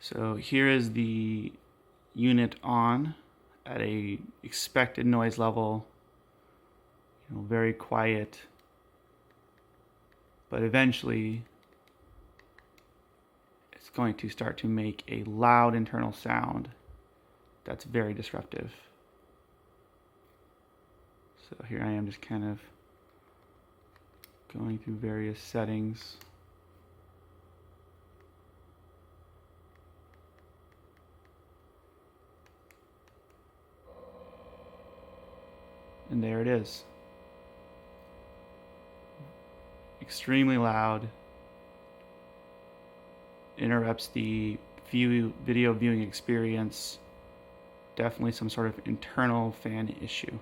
So here is the unit on at a expected noise level, very quiet, but eventually it's going to start to make a loud internal sound that's very disruptive. So here I am just kind of going through various settings. And there it is. Extremely loud. Interrupts the video viewing experience. Definitely some sort of internal fan issue.